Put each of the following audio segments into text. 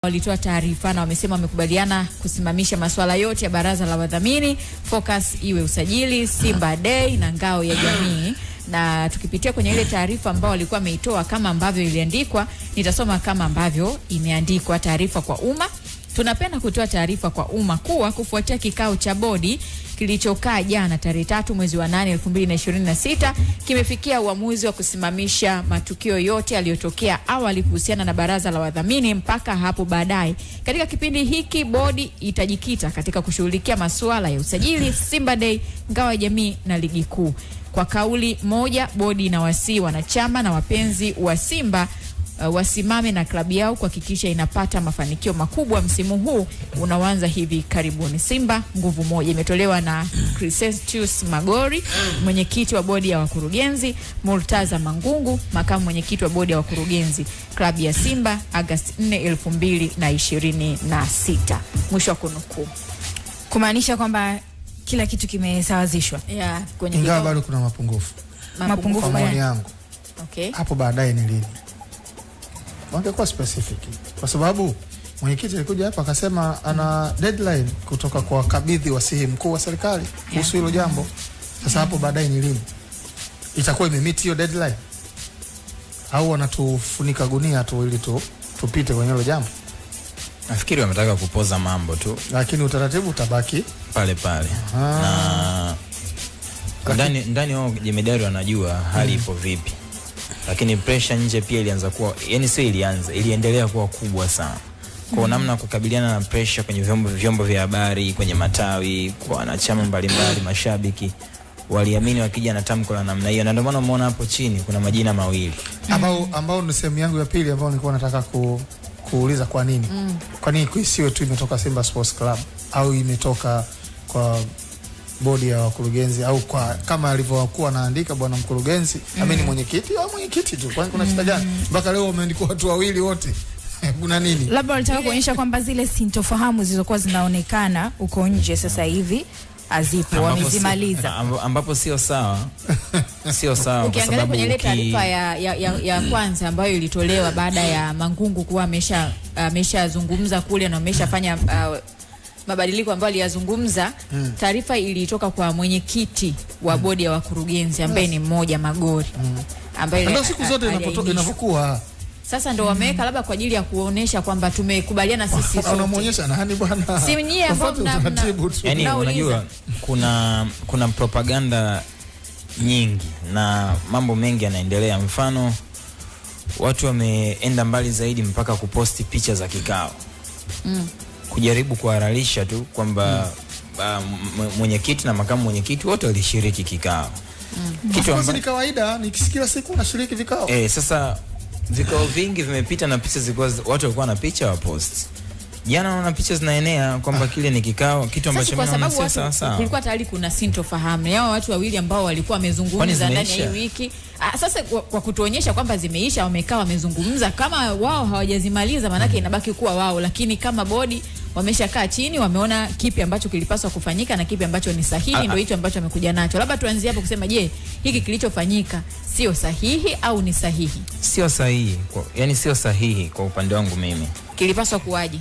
walitoa taarifa na wamesema wamekubaliana kusimamisha masuala yote ya baraza la wadhamini, focus iwe usajili, Simba Day na ngao ya jamii. Na tukipitia kwenye ile taarifa ambao walikuwa wameitoa kama ambavyo iliandikwa, nitasoma kama ambavyo imeandikwa. Taarifa kwa umma: tunapenda kutoa taarifa kwa umma kuwa kufuatia kikao cha bodi kilichokaa jana tarehe 3 mwezi wa 8 2026, kimefikia uamuzi wa kusimamisha matukio yote yaliyotokea awali kuhusiana na baraza la wadhamini mpaka hapo baadaye. Katika kipindi hiki bodi itajikita katika kushughulikia masuala ya usajili, Simba Day, ngao ya jamii na ligi kuu. Kwa kauli moja, bodi inawasihi wanachama na wapenzi wa Simba wasimame na klabu yao kuhakikisha inapata mafanikio makubwa msimu huu unaoanza hivi karibuni. Simba nguvu moja, imetolewa na Crescentius Magori, mwenyekiti wa bodi ya wakurugenzi, Murtaza Mangungu, makamu mwenyekiti wa bodi ya wakurugenzi, klabu ya Simba, Agosti 4, 2026. Mwisho wa kunukuu. Kumaanisha kwamba kila kitu kimesawazishwa. Yeah, kwenye ingawa bado kuna mapungufu kwa maoni yangu. Okay. Hapo baadaye ni lini? Wangekuwa specific. Kwa sababu mwenyekiti alikuja hapa akasema ana deadline kutoka kwa kabidhi wasihi mkuu wa serikali kuhusu hilo jambo. Sasa hapo baadaye ni lini? Itakuwa imemeet hiyo deadline? Au wanatufunika gunia tu ili tupite kwenye hilo jambo? Nafikiri wametaka kupoza mambo tu, lakini utaratibu utabaki pale pale. Na ndani wao jemedari wanajua hali ipo vipi. Lakini pressure nje pia ilianza kuwa, yani sio ilianza, iliendelea kuwa kubwa sana. Kwa namna kukabiliana na pressure kwenye vyombo vya habari, kwenye matawi, kwa wanachama mbalimbali, mashabiki waliamini wakija na tamko la namna hiyo. Na ndio maana umeona hapo chini kuna majina mawili ambao ni sehemu yangu ya pili ambao nilikuwa nataka kuuliza kwa nini. Kwa nini kuisiwe tu imetoka Simba Sports Club au imetoka kwa bodi ya wakurugenzi au kwa kama alivyokuwa anaandika bwana mkurugenzi, ameni mwenyekiti au mwenyekiti tu? Kwani kuna shida gani mpaka leo wameandikwa watu wawili wote? Kuna nini? Labda walitaka kuonyesha kwamba zile sintofahamu zilizokuwa zinaonekana uko nje sasa hivi azipo, wamezimaliza, ambapo sio sawa. Sio sawa. Ukiangalia kwenye ile taarifa ya kwanza ambayo ilitolewa baada ya Mangungu kuwa ameshazungumza kule na ameshafanya mabadiliko ambayo aliyazungumza, taarifa ilitoka kwa mwenyekiti wa bodi ya wakurugenzi ambaye ni mmoja Magori, ambaye ndio siku zote inapokuwa. Sasa ndo wameweka labda kwa ajili ya kuonesha kwamba tumekubaliana sisi sote. Unamuonyesha nani bwana? Si nyinyi ambao yani unajua kuna propaganda nyingi na mambo mengi yanaendelea. Mfano watu wameenda mbali zaidi mpaka kuposti picha za kikao. Kujaribu kuharalisha tu kwamba mwenyekiti na makamu mwenyekiti wote walishiriki kikao. Kitu ambacho ni kawaida, nikisikia siku unashiriki vikao. Sasa vikao vingi vimepita na picha zilikuwa watu walikuwa na picha wa post. Jana naona picha zinaenea kwamba kile ni kikao, kitu ambacho mimi naona sio sawa sawa. Kulikuwa tayari kuna sintofahamu. Yao watu wawili ambao walikuwa wamezungumza ndani ya hii wiki. Sasa kwa kutuonyesha kwamba zimeisha, wamekaa wamezungumza, kama wao hawajazimaliza maana yake inabaki kuwa wao, lakini kama bodi wameshakaa chini, wameona kipi ambacho kilipaswa kufanyika na kipi ambacho ni sahihi, ndio hicho ambacho amekuja nacho. Labda tuanzie hapo kusema, je, hiki kilichofanyika sio sahihi au ni sahihi? Sio sahihi. Yani sio sahihi kwa upande wangu mimi. Kilipaswa kuwaje?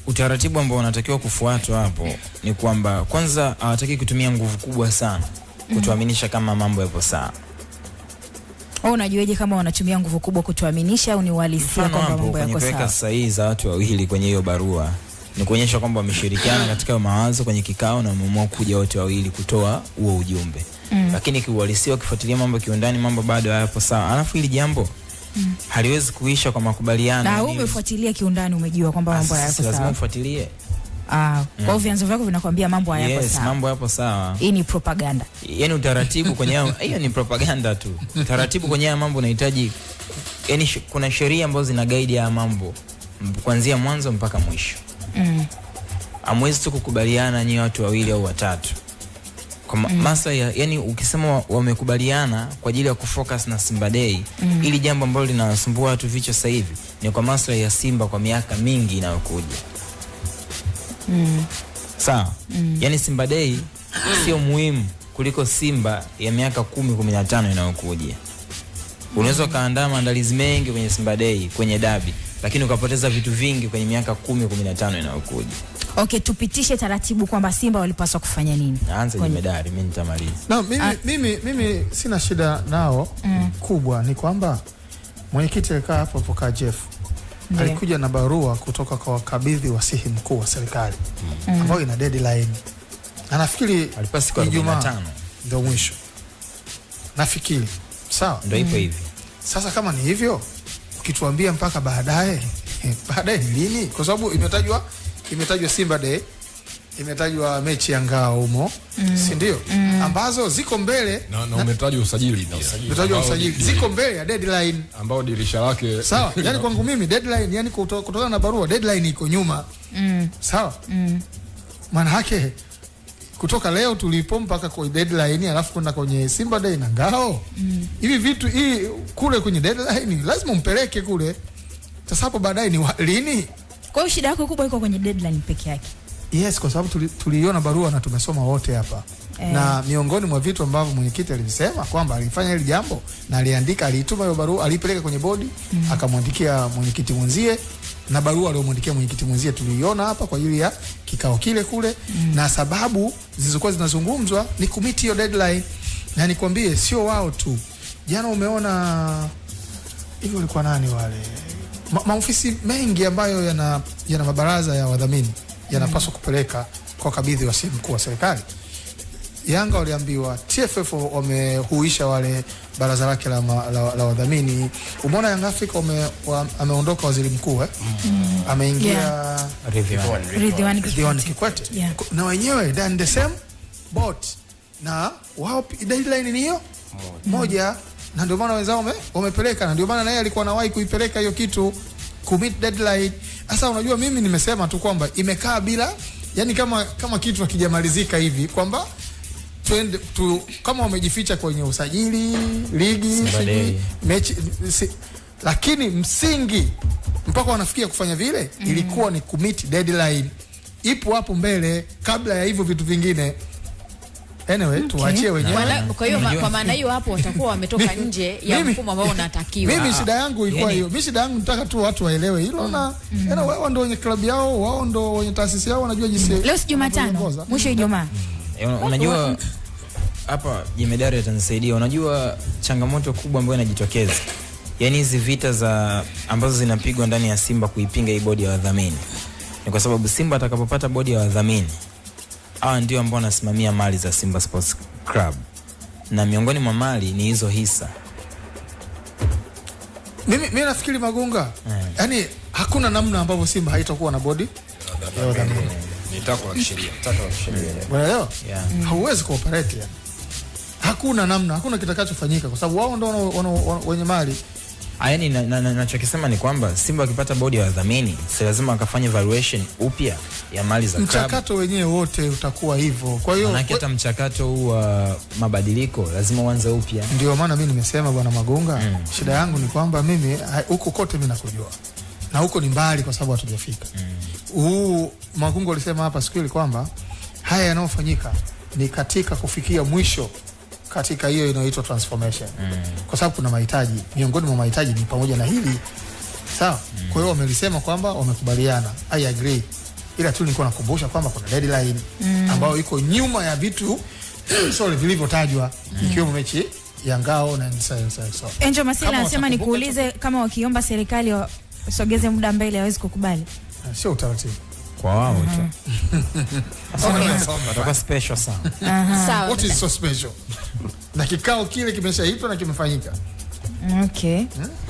Utaratibu ambao unatakiwa kufuatwa hapo ni kwamba kwanza hawataki kutumia nguvu kubwa sana kutuaminisha kama mambo yapo sawa. Unajuaje kama wanatumia nguvu kubwa kutuaminisha au ni uhalisia kwamba mambo yako sawa? Kuweka sahihi za watu wawili kwenye hiyo barua ni kuonyesha kwamba wameshirikiana katika mawazo kwenye kikao na wameamua kuja wote wawili kutoa huo ujumbe. Lakini kiuhalisia ukifuatilia mambo kiundani, mambo bado hayapo sawa. Alafu hili jambo haliwezi kuisha kwa makubaliano. Na wewe umefuatilia kiundani, umejua kwamba mambo hayako sawa. Lazima ufuatilie. Kwa vyanzo vyako vinakwambia mambo hayako sawa. Yes, mambo hapo sawa. Hii ni propaganda. Yaani utaratibu kwenye hiyo ni propaganda tu. Utaratibu kwenye mambo unahitaji, yani kuna sheria ambazo zina guide ya mambo kuanzia mwanzo mpaka mwisho. Hamwezi tu kukubaliana nyinyi watu wawili au watatu. Kwa masa yani ukisema wamekubaliana kwa ajili ya kufocus na Simba Day, ili jambo ambalo linasumbua watu vichwa sasa hivi ni kwa maslahi ya Simba kwa miaka mingi inayokuja. Sawa. Yani Simba Day sio muhimu kuliko Simba ya miaka 10-15 inayokuja. Unaweza kaandaa maandalizi mengi kwenye Simba Day, kwenye dabi, lakini ukapoteza vitu vingi kwenye miaka 10-15 inayokuja. Okay, tupitishe taratibu kwamba Simba walipaswa kufanya nini. Naanza Jemedari, mimi nitamaliza. No, mimi sina shida nao. Kubwa ni kwamba mwenyekiti alikaa hapo poka Jeff. Alikuja na barua kutoka kwa wakabidhi wasihi mkuu wa serikali ambao ina deadline. Na nafikiri alipasi kwa 45 ndio mwisho. Nafikiri. Sawa? Ndio ipo hivi. Sasa kama ni hivyo, ukituambia mpaka baadaye ni lini? Kwa sababu imetajwa Simba Day, imetajwa mechi ya ngao humo, si ndio? Ambazo ziko mbele na umetajwa usajili pia. Umetajwa usajili ziko mbele ya deadline ambao dirisha lake. Sawa, yani kwangu mimi deadline, yani kutokana na barua deadline iko nyuma. Sawa? Maana yake kutoka leo tulipo mpaka kwa deadline alafu kwenda kwenye Simba Day na ngao. Hivi vitu hii kule kwenye deadline lazima umpeleke kule. Sasa hapo baadaye ni lini? Kwa hiyo shida yako kubwa iko kwenye deadline peke yake. Yes, kwa sababu tuliona barua na tumesoma wote hapa. Na miongoni mwa vitu ambavyo mwenyekiti alisema kwamba alifanya hili jambo na aliandika, alituma hiyo barua, alipeleka kwenye bodi, akamwandikia mwenyekiti mwenzie, na barua aliyomwandikia mwenyekiti mwenzie tuliiona hapa kwa ajili ya kikao kile kule, na sababu zilizokuwa zinazungumzwa ni kumiti hiyo deadline. Na nikwambie sio wao tu. Jana umeona hivyo walikuwa nani wale? Maofisi mengi ambayo yana mabaraza ya wadhamini yanapaswa kupeleka kwa kabidhi wa simu mkuu wa serikali. Yanga waliambiwa, TFF wamehuisha wale baraza lake la wadhamini. Umeona Young Africa ameondoka waziri mkuu ameingia Ridhiwani Kikwete. Na wenyewe dan the same boat, na wao deadline ni hiyo moja, na ndio maana wenzao wamepeleka, na ndio maana naye alikuwa anawahi kuipeleka hiyo kitu commit deadline. Sasa unajua mimi nimesema tu kwamba imekaa bila, yani kama kitu hakijamalizika hivi, kwamba twende tu kama wamejificha kwenye usajili, ligi, mechi, lakini msingi mpaka wanafikia kufanya vile ilikuwa ni commit deadline. Ipo hapo mbele kabla ya hivyo vitu vingine. Anyway, tuachie wenyewe. Kwa hiyo kwa maana hiyo hapo watakuwa wametoka nje ya mfumo ambao unatakiwa. Mimi shida yangu ilikuwa hiyo. Mimi shida yangu nataka tu watu waelewe hilo, na wao ndio wenye klabu yao, wao ndio wenye taasisi yao, wanajua jinsi. Leo si Jumatano, mwisho Ijumaa. Unajua hapa Jemedari atanisaidia. Unajua changamoto kubwa ambayo inajitokeza, yani hizi vita ambazo zinapigwa ndani ya Simba kuipinga hii bodi ya wadhamini, ni kwa sababu Simba atakapopata bodi ya wadhamini, hawa ndio ambao wanasimamia mali za Simba Sports Club, na miongoni mwa mali ni hizo hisa. Mimi nafikiri Magunga, yani hakuna namna ambavyo Simba haitakuwa na bodi ya wadhamini. Ni tako la kisheria. Unaelewa? Hauwezi cooperate yani. Hakuna namna, hakuna kitakachofanyika kwa sababu wao ndio wenye mali. Yaani ninachokisema ni kwamba Simba akipata bodi ya wadhamini, si lazima akafanye valuation upya ya mali za club. Mchakato wenyewe wote utakuwa hivyo. Kwa hiyo hata mchakato huu wa mabadiliko lazima uanze upya. Ndio maana mimi nimesema bwana Magunga, shida yangu ni kwamba mimi huko kote mimi nakujua. Na huko ni mbali kwa sababu hatujafika. Magunga alisema hapa siku ile kwamba haya yanayofanyika ni katika kufikia mwisho katika hiyo inayoitwa transformation. Kwa sababu kuna mahitaji, miongoni mwa mahitaji ni pamoja na hili. Sawa? Kwa hiyo wamelisema kwamba wamekubaliana. I agree. Ila tu nilikuwa nakumbusha kwamba kuna deadline ambayo iko nyuma ya vitu vilivyotajwa, ikiwemo mechi ya ngao na so. Angel Masila anasema nikuulize kama wakiomba serikali wasogeze muda mbele hawezi kukubali. Sio utaratibu kwa wao tu. Watakuwa special sana. Sawa. What is so special? Na kikao kile kimeshaitwa na kimefanyika. Okay.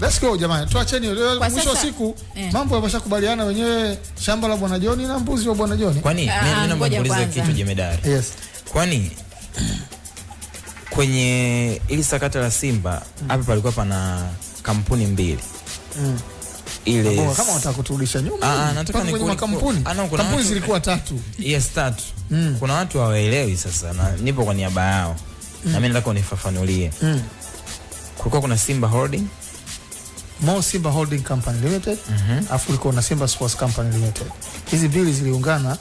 Let's go jamani. Tuacheni mwisho wa siku mambo yameshakubaliana wenyewe, shamba la Bwana Joni na mbuzi wa Bwana Joni. Kwani mimi naomba kuuliza kitu Jemedari. Yes. Kwani kwenye ili sakata la Simba hapa palikuwa pana kampuni mbili. Ile kama unataka kuturudisha nyuma, nataka ni kampuni zilikuwa 3. Yes, 3. Kuna watu hawaelewi sasa, na nipo kwa niaba yao. Na mimi nataka unifafanulie. Kulikuwa kuna Simba Holding, Simba Holding Company Limited, afu kulikuwa na Simba Sports Company Limited. Hizi mbili ziliungana,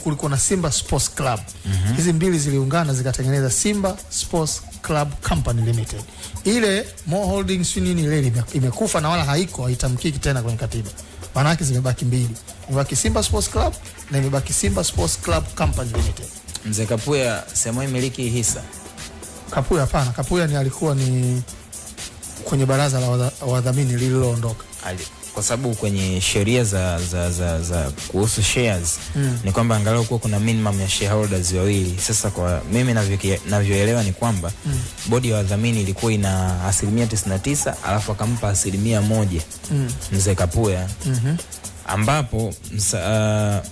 kulikuwa na Simba Sports Club. Hizi mbili ziliungana zikatengeneza Simba Sports Club Company Limited. Ile Mo Holdings nini ile imekufa na wala haitamkiki tena kwenye katiba. Maana yake zimebaki mbili. Imebaki Simba Sports Club na imebaki Simba Sports Club Company Limited. Mzee Kapuya sema miliki hisa. Kapuya hapana, Kapuya ni alikuwa ni kwenye baraza la wadhamini lililoondoka. Kwa sababu kwenye sheria za kuhusu shares ni kwamba angalau kuwa kuna minimum ya shareholders wawili. Sasa kwa mimi navyoelewa ni kwamba bodi ya wadhamini ilikuwa ina 99% alafu akampa 1% Mzee Kapuya, ambapo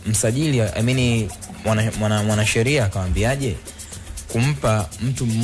msajili mwanasheria akamwambiaje kumpa mtu